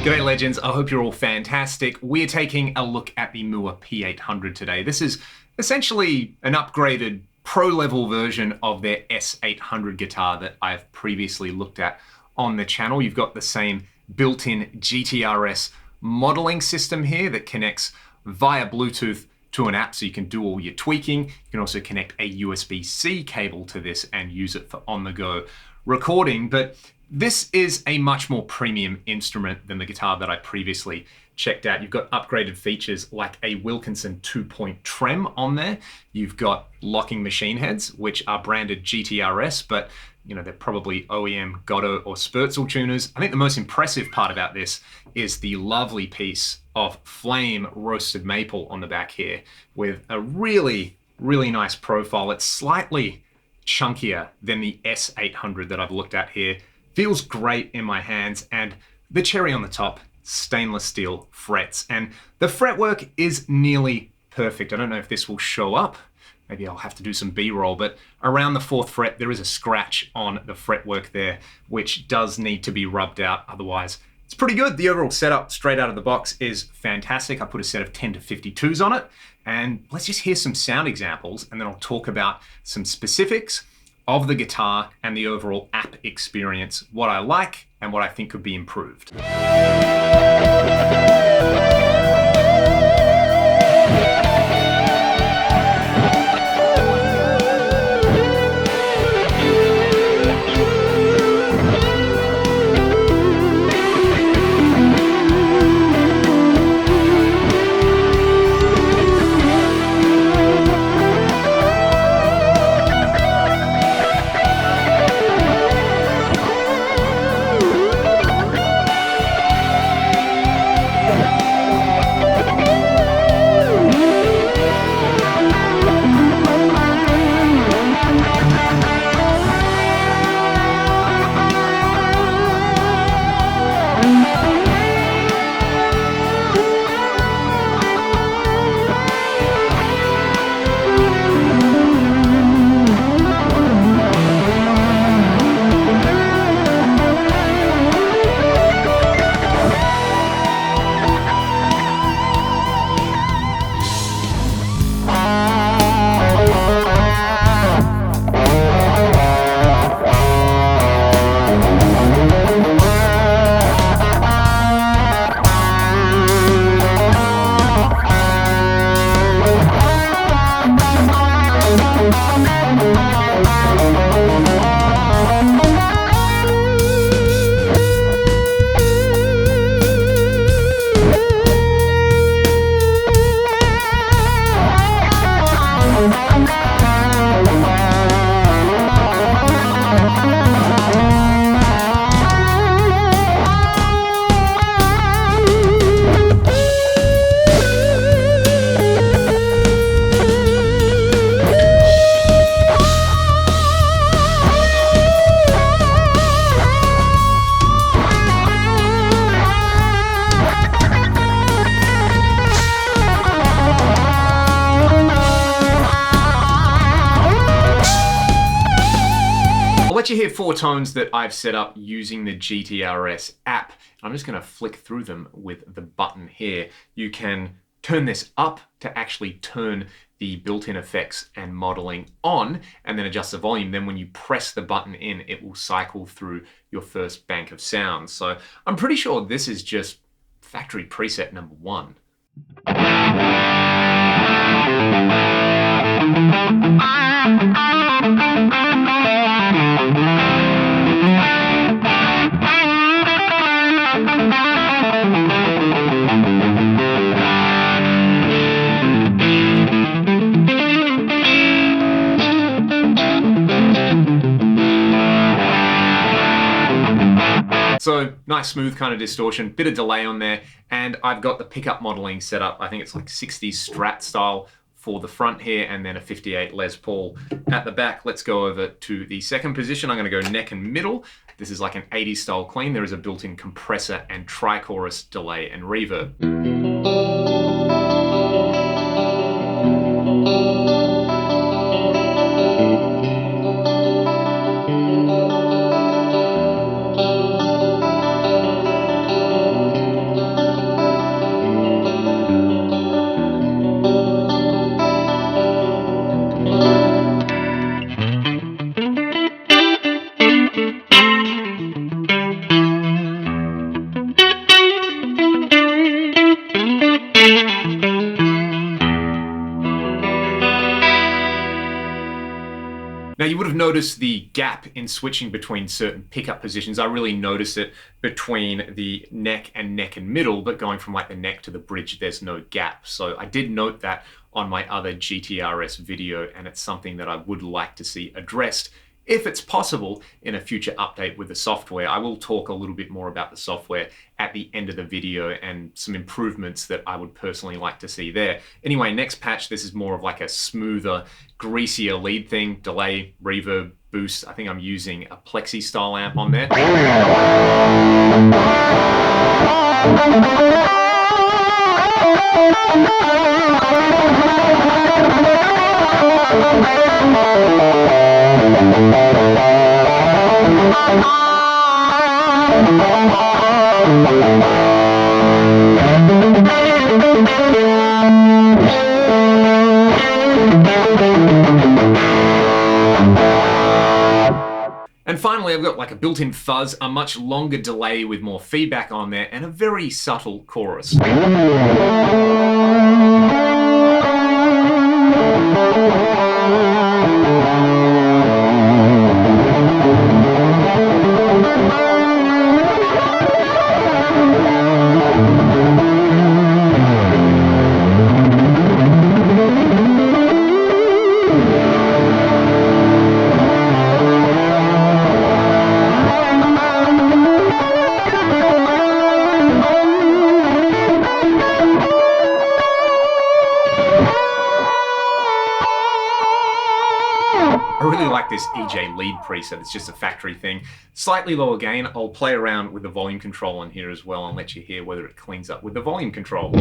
G'day legends, I hope you're all fantastic. We're taking a look at the Mooer P800 today. This is essentially an upgraded pro-level version of their S800 guitar that I've previously looked at on the channel. You've got the same built-in GTRS modeling system here that connects via Bluetooth to an app so you can do all your tweaking. You can also connect a USB-C cable to this and use it for on-the-go recording, but this is a much more premium instrument than the guitar that I previously checked out. You've got upgraded features like a Wilkinson 2-point trem on there. You've got locking machine heads, which are branded GTRS, but you know, they're probably OEM Godot or Spurzl tuners. I think the most impressive part about this is the lovely piece of flame roasted maple on the back here with a really, really nice profile. It's slightly chunkier than the S800 that I've looked at here. Feels great in my hands, and the cherry on the top, stainless steel frets. And the fretwork is nearly perfect. I don't know if this will show up. Maybe I'll have to do some B-roll, but around the 4th fret, there is a scratch on the fretwork there, which does need to be rubbed out. Otherwise, it's pretty good. The overall setup straight out of the box is fantastic. I put a set of 10 to 52s on it, and let's just hear some sound examples, and then I'll talk about some specifics of the guitar and the overall app experience, what I like and what I think could be improved. Let you hear 4 tones that I've set up using the GTRS app. I'm just going to flick through them with the button here. You can turn this up to actually turn the built-in effects and modeling on, and then adjust the volume. Then when you press the button in, it will cycle through your first bank of sounds. So I'm pretty sure this is just factory preset number 1. So nice smooth kind of distortion, bit of delay on there, and I've got the pickup modeling set up. I think it's like 60s Strat style for the front here, and then a 58 Les Paul at the back. Let's go over to the second position. I'm going to go neck and middle. This is like an 80s style clean. There is a built-in compressor and tri-chorus delay and reverb. Now you would have noticed the gap in switching between certain pickup positions. I really noticed it between the neck and middle, but going from like the neck to the bridge, there's no gap. So I did note that on my other GTRS video, and it's something that I would like to see addressed if it's possible in a future update with the software. I will talk a little bit more about the software at the end of the video and some improvements that I would personally like to see there. Anyway, next patch, this is more of like a smoother, greasier lead thing, delay, reverb, boost. I think I'm using a Plexi style amp on there. And finally, I've got like a built-in fuzz, a much longer delay with more feedback on there, and a very subtle chorus. I really like this EJ lead preset. It's just a factory thing. Slightly lower gain. I'll play around with the volume control in here as well and let you hear whether it cleans up with the volume control.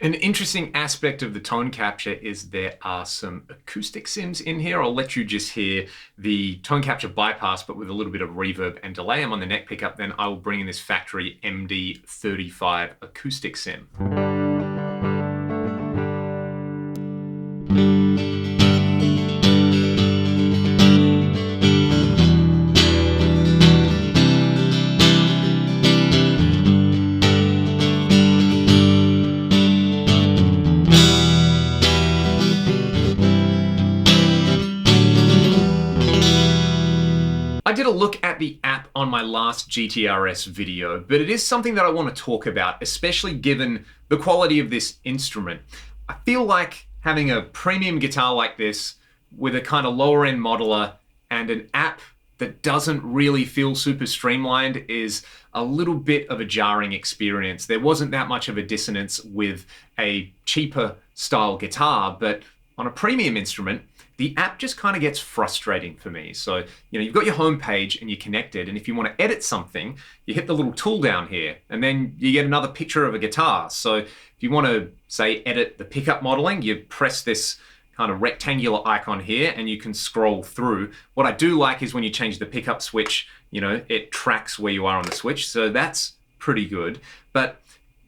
An interesting aspect of the tone capture is there are some acoustic sims in here. I'll let you just hear the tone capture bypass, but with a little bit of reverb and delay. I'm on the neck pickup, then I will bring in this factory MD35 acoustic sim. I did a look at the app on my last GTRS video, but it is something that I want to talk about, especially given the quality of this instrument. I feel like having a premium guitar like this with a kind of lower end modeler and an app that doesn't really feel super streamlined is a little bit of a jarring experience. There wasn't that much of a dissonance with a cheaper style guitar, but on a premium instrument, the app just kind of gets frustrating for me. So, you've got your home page and you're connected, and if you want to edit something, you hit the little tool down here, and then you get another picture of a guitar. So if you want to, say, edit the pickup modeling, you press this kind of rectangular icon here and you can scroll through. What I do like is when you change the pickup switch, it tracks where you are on the switch. So that's pretty good. But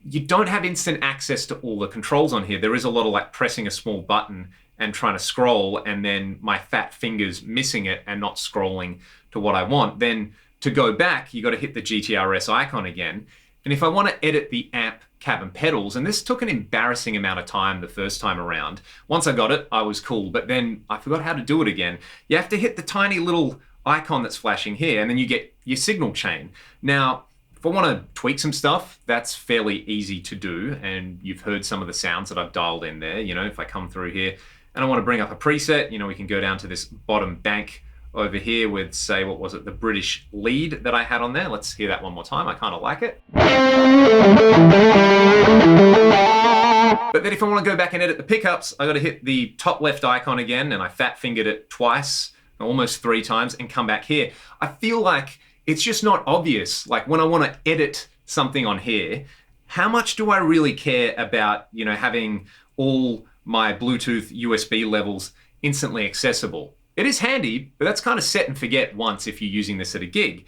you don't have instant access to all the controls on here. There is a lot of like pressing a small button and trying to scroll, and then my fat fingers missing it and not scrolling to what I want. Then to go back, you got to hit the GTRS icon again. And if I want to edit the amp cab and pedals, and this took an embarrassing amount of time the first time around. Once I got it, I was cool, but then I forgot how to do it again. You have to hit the tiny little icon that's flashing here, and then you get your signal chain. Now, if I want to tweak some stuff, that's fairly easy to do, and you've heard some of the sounds that I've dialed in there. If I come through here and I want to bring up a preset, we can go down to this bottom bank over here with, say, what was it, the British lead that I had on there. Let's hear that one more time. I kind of like it. But then if I want to go back and edit the pickups, I got to hit the top left icon again, and I fat fingered it twice, almost 3 times, and come back here. I feel like it's just not obvious. Like when I want to edit something on here, how much do I really care about, having all my Bluetooth USB levels instantly accessible? It is handy, but that's kind of set and forget once if you're using this at a gig.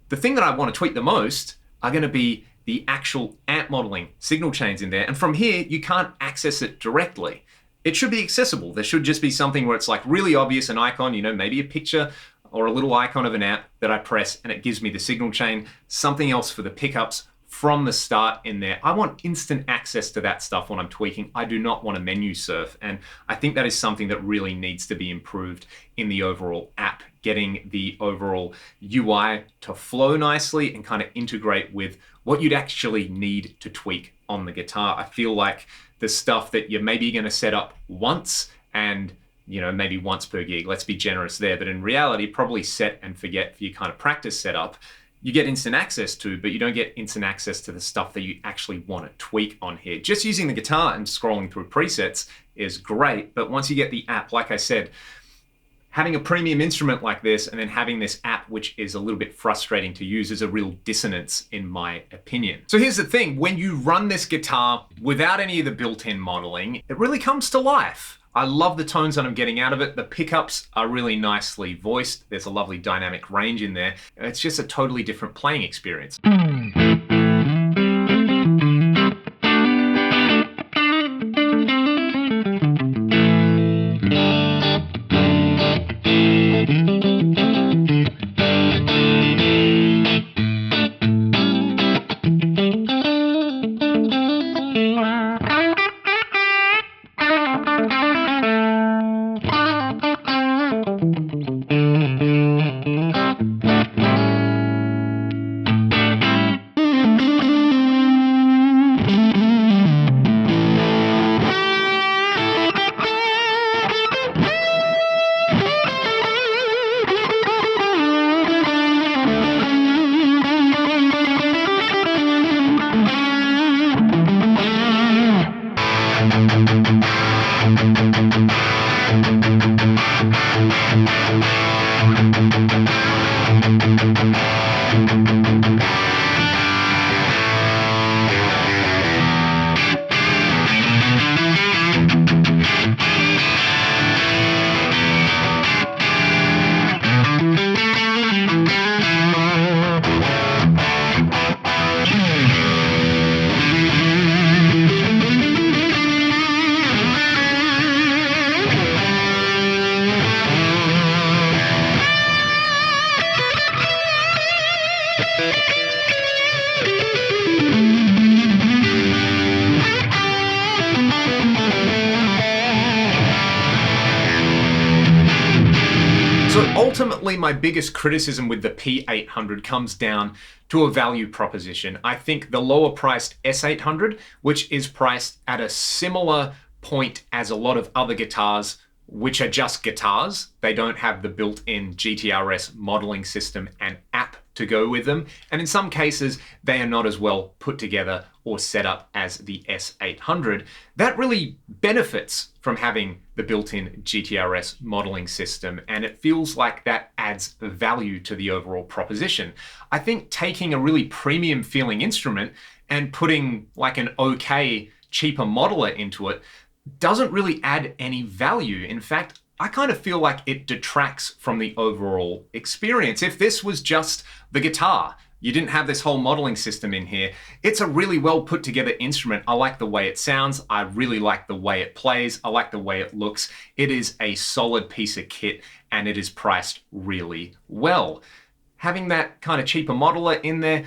The thing that I want to tweak the most are going to be the actual amp modeling signal chains in there. And from here, you can't access it directly. It should be accessible. There should just be something where it's like really obvious, an icon, maybe a picture or a little icon of an amp that I press and it gives me the signal chain, something else for the pickups from the start in there. I want instant access to that stuff when I'm tweaking. I do not want to menu surf. And I think that is something that really needs to be improved in the overall app, getting the overall UI to flow nicely and kind of integrate with what you'd actually need to tweak on the guitar. I feel like the stuff that you're maybe going to set up once and maybe once per gig, let's be generous there, but in reality, probably set and forget for your kind of practice setup, you get instant access to, but you don't get instant access to the stuff that you actually want to tweak on here. Just using the guitar and scrolling through presets is great, but once you get the app, like I said, having a premium instrument like this and then having this app, which is a little bit frustrating to use, is a real dissonance in my opinion. So here's the thing, when you run this guitar without any of the built-in modeling, it really comes to life. I love the tones that I'm getting out of it. The pickups are really nicely voiced. There's a lovely dynamic range in there. It's just a totally different playing experience. So ultimately, my biggest criticism with the P800 comes down to a value proposition. I think the lower priced S800, which is priced at a similar point as a lot of other guitars, which are just guitars. They don't have the built-in GTRS modeling system and app to go with them. And in some cases, they are not as well put together or set up as the S800. That really benefits from having the built-in GTRS modeling system, and it feels like that adds value to the overall proposition. I think taking a really premium feeling instrument and putting like an okay, cheaper modeler into it doesn't really add any value. In fact, I kind of feel like it detracts from the overall experience. If this was just the guitar, you didn't have this whole modeling system in here, it's a really well put together instrument. I like the way it sounds. I really like the way it plays. I like the way it looks. It is a solid piece of kit and it is priced really well. Having that kind of cheaper modeler in there,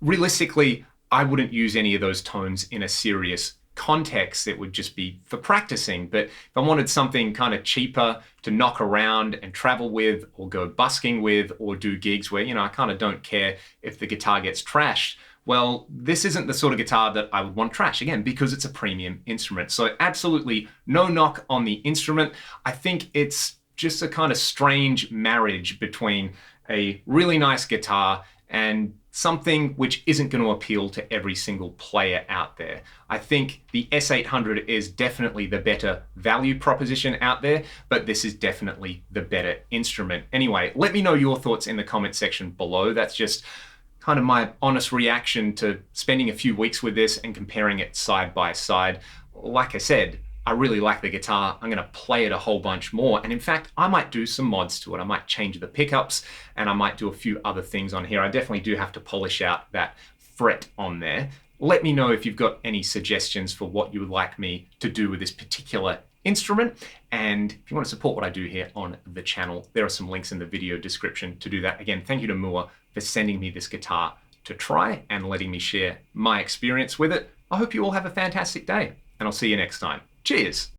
realistically, I wouldn't use any of those tones in a serious context. It would just be for practicing. But if I wanted something kind of cheaper to knock around and travel with or go busking with or do gigs where, I kind of don't care if the guitar gets trashed, well, this isn't the sort of guitar that I would want trash, again, because it's a premium instrument. So absolutely no knock on the instrument. I think it's just a kind of strange marriage between a really nice guitar and something which isn't going to appeal to every single player out there. I think the S800 is definitely the better value proposition out there, but this is definitely the better instrument. Anyway, let me know your thoughts in the comment section below. That's just kind of my honest reaction to spending a few weeks with this and comparing it side by side. Like I said, I really like the guitar. I'm going to play it a whole bunch more. And in fact, I might do some mods to it. I might change the pickups and I might do a few other things on here. I definitely do have to polish out that fret on there. Let me know if you've got any suggestions for what you would like me to do with this particular instrument. And if you want to support what I do here on the channel, there are some links in the video description to do that. Again, thank you to Mooer for sending me this guitar to try and letting me share my experience with it. I hope you all have a fantastic day, and I'll see you next time. Cheers.